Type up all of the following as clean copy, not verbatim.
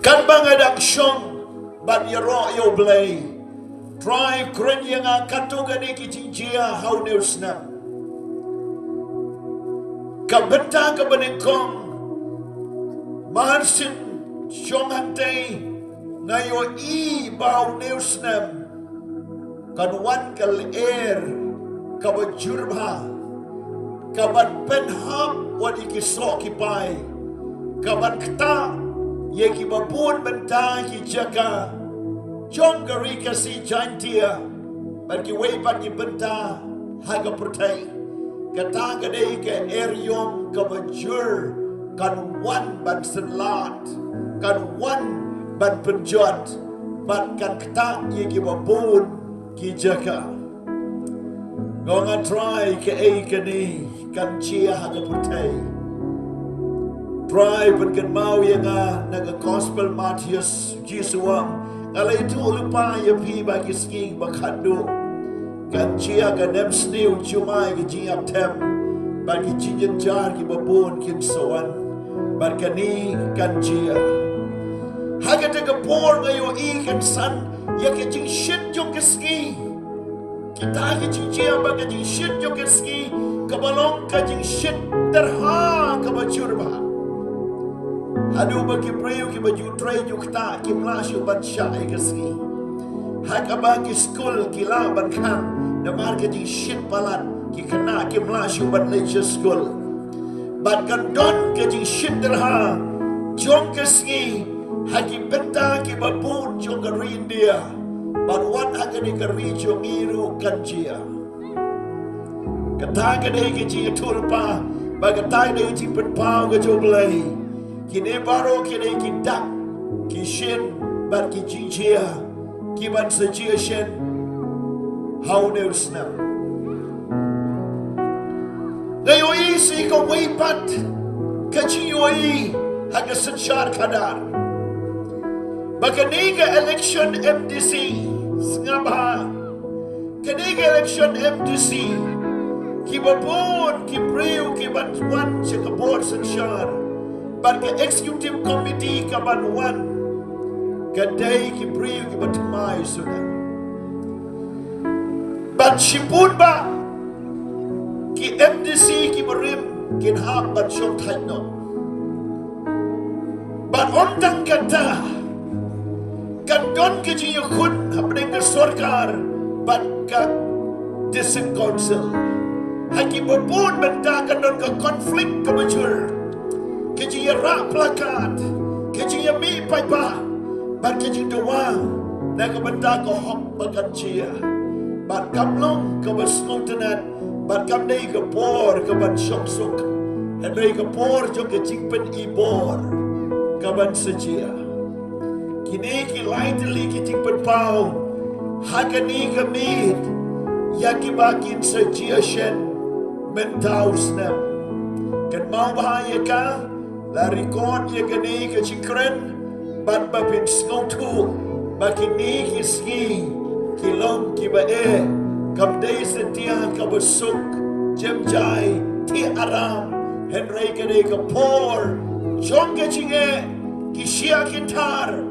kan bangadak syong ban yaro yo blay try kren yang katu gani ki jingjia how news na ka benta ka benengkong marsin syong hantay ngayo i bau news na kan wan kal air ka bajurba ka ban penham wadi ki so ki pai ka ban kta ye ki babun benta ki jaga jong gari ka si jantia ban ki wei ban ki benta haga pertai kata ka dei ka eriom ka bajur kan wan ban senlat kan wan ban penjot ban kan kta ye ki babun ki jaga ngonga try ka ei ka ni kan chia haga pertai try ban kan mau yang naga gospel Matius Jisuang alai tu lupa ya pi bagi ski bakhandu kan chia kan nem sniu chumai ki jiap tem bagi jinjen jar ki babon kim soan barkani kan chia haga te kapor ngayo I kan san ya ke jing shit jong ke ski kita ke jing chia bagi jing shit jong ke ski kabalong ka jing shit terha ka bajurba Aduh bagi prayu ki baju tray jukta ki mlasyu ban syai ke ski. Hak bagi school ki la ban kan na marketing shit palat ki kena ki mlasyu ban leisure school. Ban kan don ke jing shit derha jong ke ski haki benta ki babun jong ke India. Ban wan agani ke jong iru kan jia. Kata ke dei ki Jingiathuhlypa bagatai dei ji penpau ke joblai. Kini baru kini kita kishin ban ki jingjia ki ban sejia shen how news now ngayo isi ko weipat kachiyoi haga sensyar kadar bakaniga election MDC ngabha kaniga election MDC ki babon ki priu ki ban wan chakabot sensyar Barga executive committee ka banuan kadai ki priu ki batumai sudah ban shipun ba ki MDC ki berim kin hab ban syok thaino ban ontang kata kan don ke jiyo khun apne ka sarkar ban ka district council haki babun benta kan don ka conflict ka bajur Kejia rak plakat, kejia mi paipa, ban kejia doa, nak benda ko hok bagan cia, ban kamlong ke basmontenan, ban kamdei ke por ke ban sok sok, hendai ke por jo ke jingpen ibor, ke ban sejia. Kini ki lain li ke jingpen pau, hakani ke mit, yaki bakin sejia shen, mentau snap, kan mau bahaya ka? La record ye gani ke chikren ban ba pin snow tu ba kini ki ski ki long ki ba kam dei setia ka besuk jem jai ti aram henry ke dei ka por jong ke chinge ki shia kintar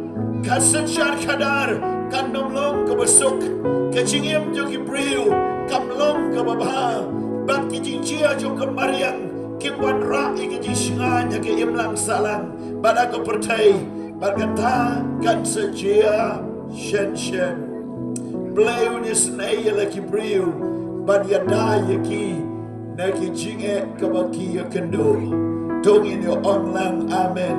kasan shar kadar kan nom long ka besuk ke chingem jo ki briu kam long ka baba ban ki jingjia jo ka mariang Kimwan ra igi jishnganya ke imlang salang pada ko pertai berkata kan sejia shen bleu ni snai laki briu bad ya dai ki na ki jinge ka baki ya kendo tong in your online amen